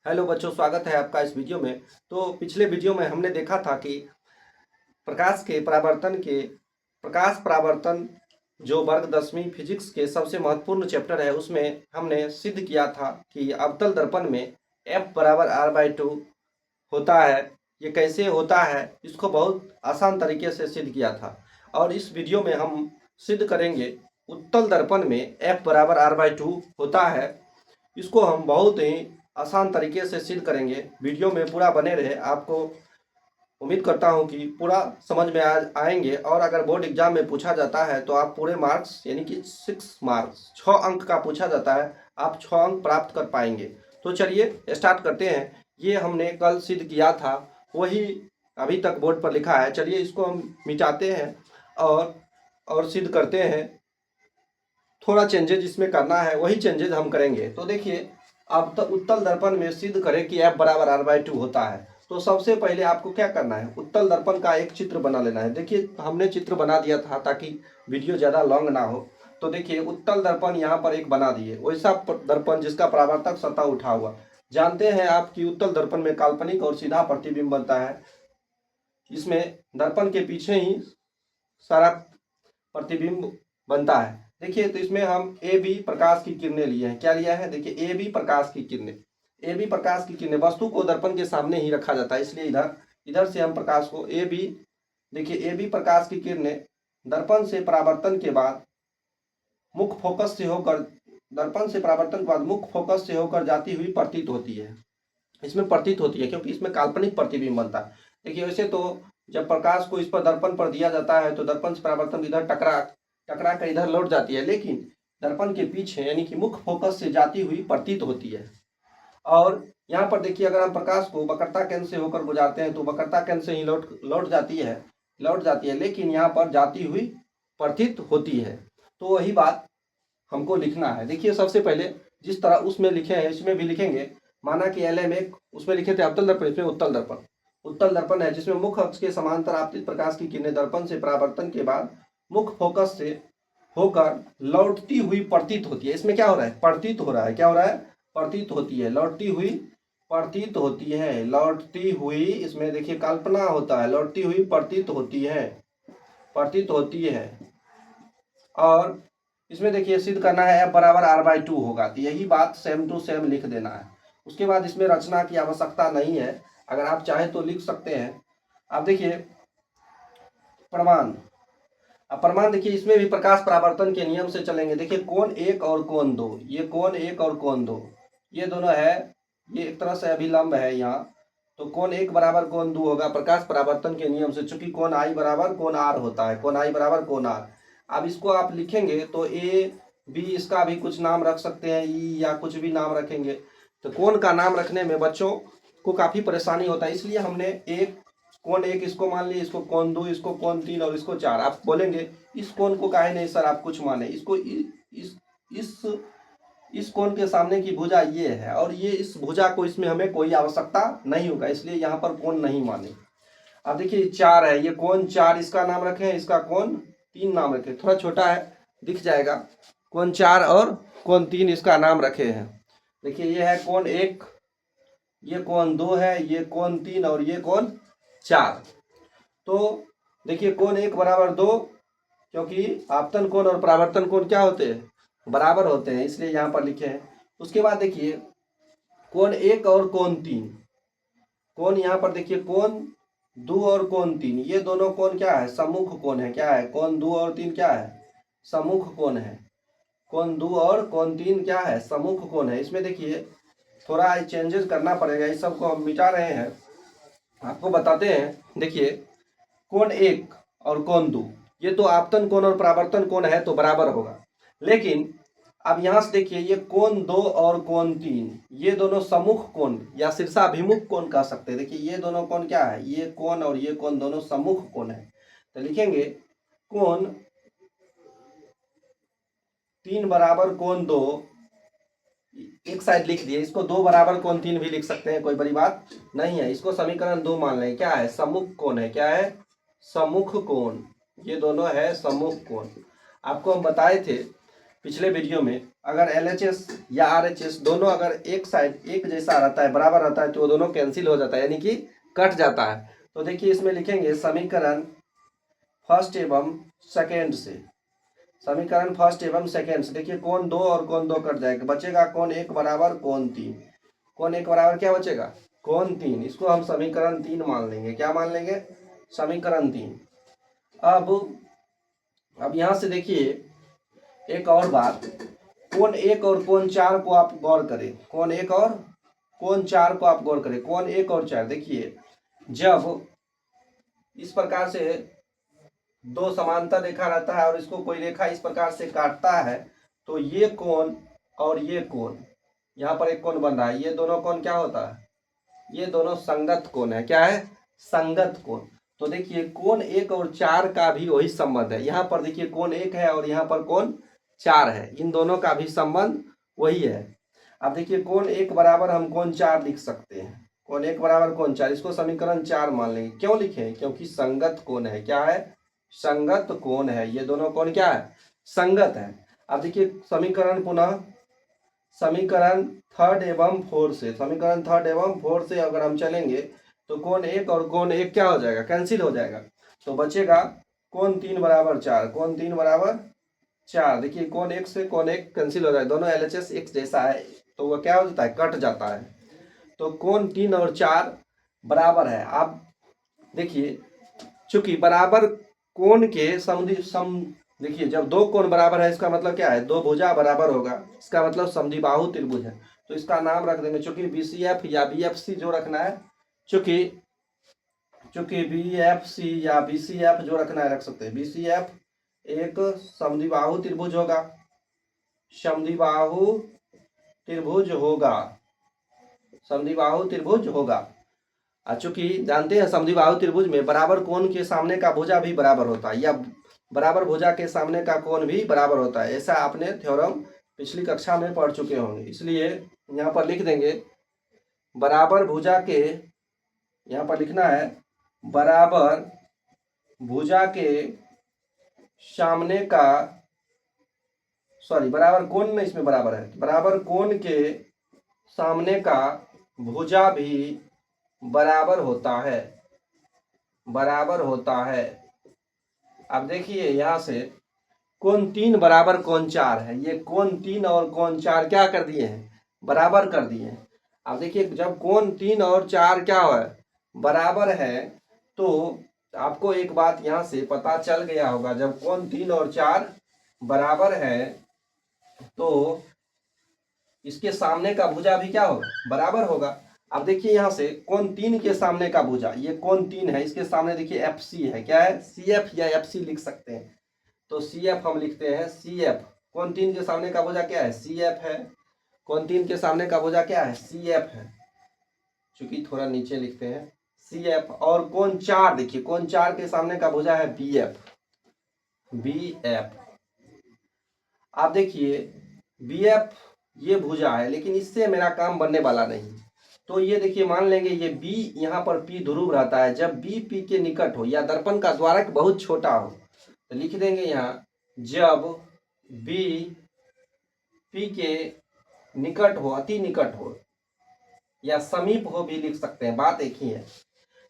Hello बच्चों, स्वागत है आपका इस वीडियो में। तो पिछले वीडियो में हमने देखा था कि प्रकाश परावर्तन जो वर्ग 10वीं फिजिक्स के सबसे महत्वपूर्ण चैप्टर है, उसमें हमने सिद्ध किया था कि अवतल दर्पण में F बराबर r/2 होता है। ये कैसे होता है, इसको बहुत आसान तरीके से सिद्ध किया था। और इस वीडियो में हम सिद्ध करेंगे उत्तल दर्पण में F बराबर r/2 होता है। इसको हम बहुत ही आसान तरीके से सिद्ध करेंगे। वीडियो में पूरा बने रहे। आपको उम्मीद करता हूं कि पूरा समझ में आएंगे। और अगर बोर्ड एग्जाम में पूछा जाता है तो आप पूरे मार्क्स यानी कि 6 मार्क्स 6 अंक का पूछा जाता है, आप 6 अंक प्राप्त कर पाएंगे। तो चलिए स्टार्ट करते हैं। ये हमने कल सिद्ध किया था, वही अभी तक बोर्ड पर लिखा है। चलिए इसको हम मिटाते हैं और सिद्ध करते हैं। थोड़ा चेंजेज इसमें करना है, वही चेंजेज हम करेंगे। तो देखिए, अब तो उत्तल दर्पण में सिद्ध करें कि F बराबर r/2 होता है। तो सबसे पहले आपको क्या करना है, उत्तल दर्पण का एक चित्र बना लेना है। देखिए, हमने चित्र बना दिया था ताकि वीडियो ज़्यादा लॉन्ग ना हो। तो देखिए, उत्तल दर्पण यहाँ पर एक बना दिए, वैसा दर्पण जिसका परावर्तक सतह उठा हुआ। जानते हैं आप कि उत्तल दर्पण में काल्पनिक और सीधा प्रतिबिंब बनता है। इसमें दर्पण के पीछे ही सारा प्रतिबिंब बनता है। देखिए, तो इसमें हम ए बी प्रकाश की किरणें लिए हैं। क्या लिया है, देखिए, ए बी प्रकाश की किरणें। ए बी प्रकाश की किरणें वस्तु को दर्पण के सामने ही रखा जाता है, इसलिए इधर से हम प्रकाश को ए बी, देखिए, ए बी प्रकाश की किरणें दर्पण से परावर्तन के बाद मुख्य फोकस से होकर जाती हुई प्रतीत होती है। इसमें प्रतीत होती है क्योंकि इसमें काल्पनिक प्रतिबिंब बनता है। देखिए, वैसे तो जब प्रकाश को इस पर दर्पण पर दिया जाता है तो दर्पण से परावर्तन इधर टकरा कर इधर लौट जाती है, लेकिन दर्पण के पीछे यानी कि मुख्य फोकस से जाती हुई प्रतीत होती है। और यहाँ पर देखिए, अगर हम प्रकाश को वक्रता केंद्र से होकर गुजारते हैं तो वक्रता केंद्र से ही लौट जाती है, लेकिन यहाँ पर जाती हुई प्रतीत होती है। तो वही बात हमको लिखना है। देखिए, सबसे पहले जिस तरह उसमें लिखे हैं इसमें भी लिखेंगे। माना कि LM1 उसमें लिखे थे अवतल दर्पण, इसमें उत्तल दर्पण है, जिसमें मुख्य अक्ष के समांतर आपतित प्रकाश की किरणें दर्पण से परावर्तन के बाद मुख्य फोकस से होकर लौटती हुई प्रतीत होती है। इसमें क्या हो रहा है, प्रतीत हो रहा है। क्या हो रहा है, प्रतीत होती है, लौटती हुई प्रतीत होती है। लौटती हुई, इसमें देखिए कल्पना होता है, लौटती हुई प्रतीत होती है। और इसमें देखिए सिद्ध करना है F बराबर r/2 होगा, तो यही बात सेम टू सेम लिख देना है। उसके बाद इसमें रचना की आवश्यकता नहीं है, अगर आप चाहें तो लिख सकते हैं। अब देखिए प्रमाण। अब प्रमाण देखिए, इसमें भी प्रकाश परावर्तन के नियम से चलेंगे। देखिए, कोण 1 और कोण 2, ये कोण 1 और कोण 2 ये दोनों है, ये एक तरह से अभिलंब है यहाँ। तो कोण 1 बराबर कोण 2 होगा प्रकाश परावर्तन के नियम से, चूंकि कोण I बराबर कोण R होता है, कोण I बराबर कोण R। अब इसको आप लिखेंगे तो A B, इसका भी कुछ नाम रख सकते हैं, E या कुछ भी नाम रखेंगे। तो कोण का नाम रखने में बच्चों को काफ़ी परेशानी होता है, इसलिए हमने कोण 1 इसको मान लिया, इसको कोण 2, इसको कोण 3 और इसको 4। आप बोलेंगे इस कोण को काहे नहीं सर आप कुछ माने, इसको इस कोण के सामने की भुजा ये है और ये इस भुजा को, इसमें हमें कोई आवश्यकता नहीं होगा, इसलिए यहाँ पर कोण नहीं माने। अब देखिए 4 है, ये कोण 4 इसका नाम रखें, इसका कोण 3 नाम रखें, थोड़ा छोटा है दिख जाएगा। कोण 4 और कोण 3 इसका नाम रखे हैं। देखिए, ये है कोण 1, ये कोण 2 है, ये कोण 3 और ये कोण 4। तो देखिए, कोण 1 बराबर 2, क्योंकि आपतन कोण और परावर्तन कोण क्या होते हैं, बराबर होते हैं, इसलिए यहाँ पर लिखे हैं। उसके बाद देखिए कोण 1 और कोण 3, कोण यहाँ पर देखिए कोण 2 और कोण 3, ये दोनों कोण क्या है, सम्मुख कोण है। क्या है, कोण 2 और 3 क्या है, सम्मुख कोण है। कोण 2 और कोण 3 क्या है, सम्मुख कोण है। इसमें देखिए थोड़ा चेंजेस करना पड़ेगा, इस सब को हम मिटा रहे हैं, आपको बताते हैं। देखिए, कोण 1 और कोण 2 ये तो आपतन कोण और परावर्तन कोण है, तो बराबर होगा। लेकिन अब यहाँ से देखिए, ये कोण 2 और कोण 3 ये दोनों सम्मुख कोण या शीर्षाभिमुख कोण कह सकते हैं। देखिए, ये दोनों कोण क्या है, ये कोण और ये कोण दोनों सम्मुख कोण है। तो लिखेंगे कोण 3 बराबर कोण 2, एक साइड लिख दिए, इसको 2 बराबर कोण 3 भी लिख सकते हैं, कोई बड़ी बात नहीं है। इसको समीकरण 2 मान लें। क्या है, सम्मुख कोण है। क्या है, सम्मुख कोण, ये दोनों है सम्मुख कोण। आपको हम बताए थे पिछले वीडियो में अगर LHS या RHS दोनों अगर एक साइड एक जैसा रहता है, बराबर रहता है, तो वो दोनों कैंसिल हो जाता है, यानी कि कट जाता है। तो देखिए इसमें लिखेंगे समीकरण फर्स्ट एवं सेकेंड से, समीकरण फर्स्ट एवं सेकेंड से देखिए कोण 2 और कोण 2 कट जाएगा, बचेगा कोण 1 बराबर कोण 3। कोण 1 बराबर क्या बचेगा? कोण 3। इसको हम समीकरण 3 मान लेंगे। क्या मान लेंगे? समीकरण 3। अब यहां से देखिए एक और बात, कोण 1 और कोण 4 को आप गौर करें। कोण 1 और कोण 4 को आप गौर करें। कोण 1 और 4 देखिए, जब इस प्रकार से दो समांतर रेखा रहता है और इसको कोई रेखा इस प्रकार से काटता है, तो ये कोण और ये कोण, यहाँ पर एक कोण बन रहा है, ये दोनों कोण क्या होता है? ये दोनों संगत कोण है। क्या है? संगत कोण। तो देखिए कोण 1 और 4 का भी वही संबंध है। यहाँ पर देखिए कोण 1 है और यहाँ पर कोण 4 है, इन दोनों का भी संबंध वही है। अब देखिए कोण 1 बराबर हम कोण 4 लिख सकते हैं। कोण 1 बराबर कोण 4, इसको समीकरण 4 मान लेंगे। क्यों लिखे? क्योंकि संगत कोण है। क्या है? संगत कोण है। ये दोनों कोण क्या है? संगत है। अब देखिए समीकरण पुनः समीकरण थर्ड एवं फोर्थ से, समीकरण थर्ड एवं फोर्थ से अगर हम चलेंगे तो कोण 1 और कोण 1 क्या हो जाएगा? कैंसिल हो जाएगा। तो बचेगा कोण 3 बराबर 4। कोण 3 बराबर 4। देखिए कोण 1 से कोण 1 कैंसिल हो जाएगा, दोनों LHS एक जैसा है, तो वह क्या हो जाता है? कट जाता है। तो कोण 3 और 4 बराबर है। आप देखिए चूंकि बराबर कोण के देखिए जब दो कोण बराबर है, इसका मतलब क्या है? दो भुजा बराबर होगा, इसका मतलब समद्विबाहु त्रिभुज है। तो इसका नाम रख देंगे, चूंकि BCF या BFC जो रखना है, चूंकि BFC या BCF जो रखना है रख सकते हैं। BCF एक समद्विबाहु त्रिभुज होगा, समद्विबाहु त्रिभुज होगा, समद्विबाहु त्रिभुज होगा। चूंकि जानते हैं समद्विबाहु त्रिभुज में बराबर कोण के सामने का भुजा भी बराबर होता है, या बराबर भुजा के सामने का कोण भी बराबर होता है। ऐसा आपने थ्योरम पिछली कक्षा में पढ़ चुके होंगे। इसलिए यहाँ पर लिख देंगे बराबर भुजा के, यहाँ पर लिखना है बराबर भुजा के सामने का, सॉरी बराबर कोण में इसमें बराबर है, बराबर कोण के सामने का भुजा भी बराबर होता है, बराबर होता है। अब देखिए यहाँ से कोण 3 बराबर कोण 4 है, ये कोण 3 और कोण 4 क्या कर दिए हैं? बराबर कर दिए हैं। अब देखिए जब कोण 3 और 4 क्या है? बराबर है, तो आपको एक बात यहाँ से पता चल गया होगा, जब कोण 3 और 4 बराबर है तो इसके सामने का भुजा भी क्या होगा? बराबर होगा। अब देखिए यहाँ से कोण 3 के सामने का भुजा, ये कोण 3 है, इसके सामने देखिए FC है। क्या है? CF या FC लिख सकते हैं। तो CF हम लिखते हैं, CF कोण 3 के सामने का भुजा क्या है? CF है। कोण 3 के सामने का भुजा क्या है? CF है। चूंकि थोड़ा नीचे लिखते हैं CF। और कोण 4 देखिए, कोण 4 के सामने का भुजा है BF। आप देखिए BF ये भुजा है, लेकिन इससे मेरा काम बनने वाला नहीं। तो ये देखिए मान लेंगे ये B, यहाँ पर P ध्रुव रहता है। जब B P के निकट हो या दर्पण का द्वारक बहुत छोटा हो, तो लिख देंगे यहाँ जब B P के निकट हो, अति निकट हो या समीप हो भी लिख सकते हैं, बात एक ही है।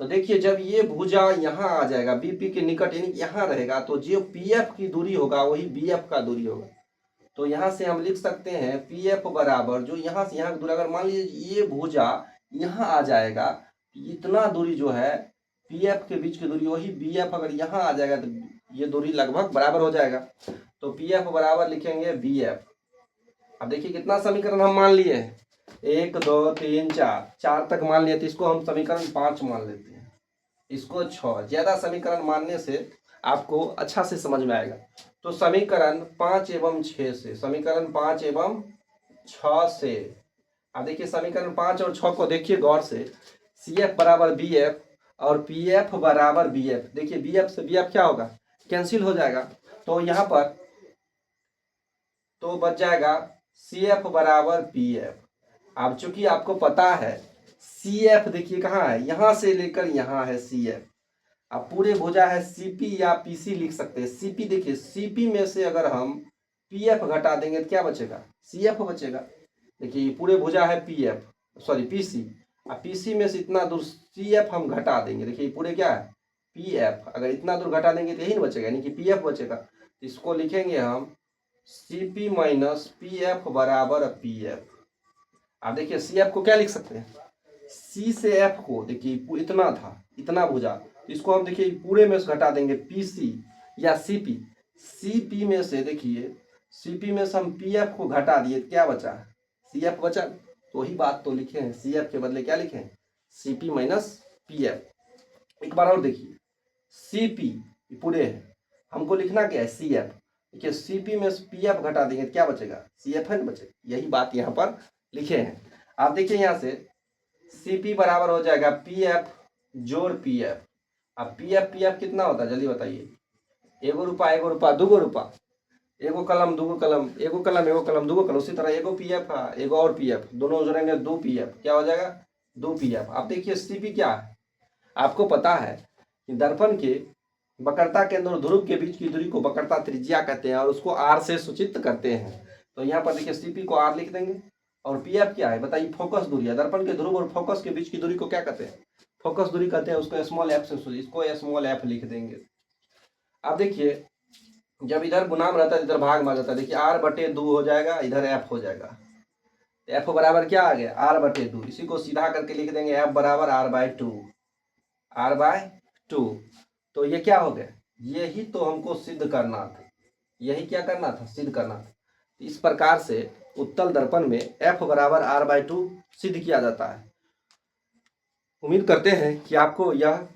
तो देखिए जब ये भुजा यहाँ आ जाएगा, BP के निकट यानी यहाँ रहेगा, तो जो PF की दूरी होगा वही BF का दूरी होगा। तो यहाँ से हम लिख सकते हैं PF बराबर, जो यहाँ से यहाँ की दूरी, अगर मान लीजिए ये भुजा यहाँ आ जाएगा, इतना दूरी जो है PF के बीच की दूरी, वही BF अगर यहाँ आ जाएगा तो ये दूरी लगभग बराबर हो जाएगा। तो PF बराबर लिखेंगे BF। अब देखिए कितना समीकरण हम मान लिए? 1 2 3 4 तक मान लिए, तो इसको हम समीकरण 5 मान लेते हैं, इसको 6। ज्यादा समीकरण मानने से आपको अच्छा से समझ में आएगा। तो समीकरण 5 एवं 6 से, समीकरण 5 एवं 6 से, अब देखिए समीकरण 5 और 6 को देखिए गौर से। CF बराबर BF और PF बराबर BF। देखिए BF से BF क्या होगा? कैंसिल हो जाएगा। तो यहाँ पर तो बच जाएगा CF बराबर PF। अब चूंकि आपको पता है CF देखिए कहाँ है, यहाँ से लेकर यहाँ है CF। अब पूरे भुजा है CP या PC लिख सकते हैं। CP देखिए, CP में से अगर हम पी एफ घटा देंगे तो क्या बचेगा, सी एफ बचेगा। देखिए पूरे भुजा है P F, sorry P C, और पी सी में से इतना दूर सी एफ हम घटा देंगे। देखिए पूरे क्या है पी एफ, अगर इतना दूर घटा देंगे तो यही ना बचेगा, यानी कि पी एफ बचेगा। इसको लिखेंगे हम C P minus P F बराबर पी एफ। आप देखिए सी एफ को क्या लिख सकते हैं, सी से एफ को, देखिए इतना था, इतना भुजा, इसको हम देखिए पूरे में से घटा देंगे पी सी या सी पी। सी पी में से देखिए सी पी में से हम पी एफ को घटा दिए, क्या बचा, सी एफ बचा। तो वही बात तो लिखे हैं, सी एफ के बदले क्या लिखे हैं, C P minus P F. एक बार और देखिए सी पी पूरे है, हमको लिखना क्या है सी एफ। देखिए सी पी में से पी एफ घटा देंगे तो क्या बचेगा, सी एफ है ना बचेगा, यही बात यहाँ पर लिखे हैं। आप देखिए यहाँ से सी पी बराबर हो जाएगा पी एफ जोड़ पी एफ। अब पी एफ कितना होता है जल्दी बताइए, एगो रुपा दूगो रुपा, एगो कलम दूगो कलम, एगो कलम दूगो कलम। उसी तरह एगो पी एफ है एगो और पी एफ, दोनों जोड़ेंगे दो पी एफ, क्या हो जाएगा दो पी एफ। आप देखिए सी पी क्या है, आपको पता है कि दर्पण के वक्रता केंद्र और ध्रुव के बीच की दूरी को वक्रता त्रिज्या कहते हैं और उसको आर से सूचित करते हैं। तो यहाँ पर देखिए सी पी को आर लिख देंगे, और पी एफ क्या है बताइए, फोकस दूरी है। दर्पण के ध्रुव और फोकस के बीच की दूरी को क्या कहते हैं, फोकस दूरी कहते हैं, उसको स्मॉल एफ से, इसको स्मॉल एफ लिख देंगे। अब देखिए जब इधर गुणाम रहता है इधर भाग में आ जाता है, देखिए आर बटे दो हो जाएगा, इधर एफ हो जाएगा। एफ बराबर क्या आ गया आर बटे दो, इसी को सीधा करके लिख देंगे एफ बराबर R by two, R by two. तो ये क्या हो गया, यही तो हमको सिद्ध करना था, यही क्या करना था, सिद्ध करना था। इस प्रकार से उत्तल दर्पण में एफ बराबर आर बाय टू सिद्ध किया जाता है। उम्मीद करते हैं कि आपको यह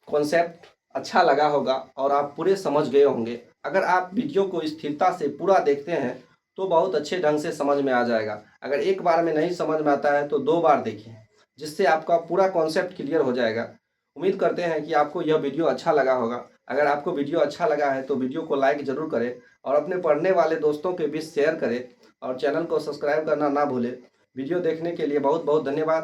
कॉन्सेप्ट अच्छा लगा होगा और आप पूरे समझ गए होंगे। अगर आप वीडियो को स्थिरता से पूरा देखते हैं तो बहुत अच्छे ढंग से समझ में आ जाएगा। अगर एक बार में नहीं समझ में आता है तो दो बार देखिए, जिससे आपका पूरा कॉन्सेप्ट क्लियर हो जाएगा। उम्मीद करते हैं कि आपको यह वीडियो अच्छा लगा होगा। अगर आपको वीडियो अच्छा लगा है तो वीडियो को लाइक ज़रूर करें और अपने पढ़ने वाले दोस्तों के बीच शेयर करें और चैनल को सब्सक्राइब करना ना भूलें। वीडियो देखने के लिए बहुत बहुत धन्यवाद।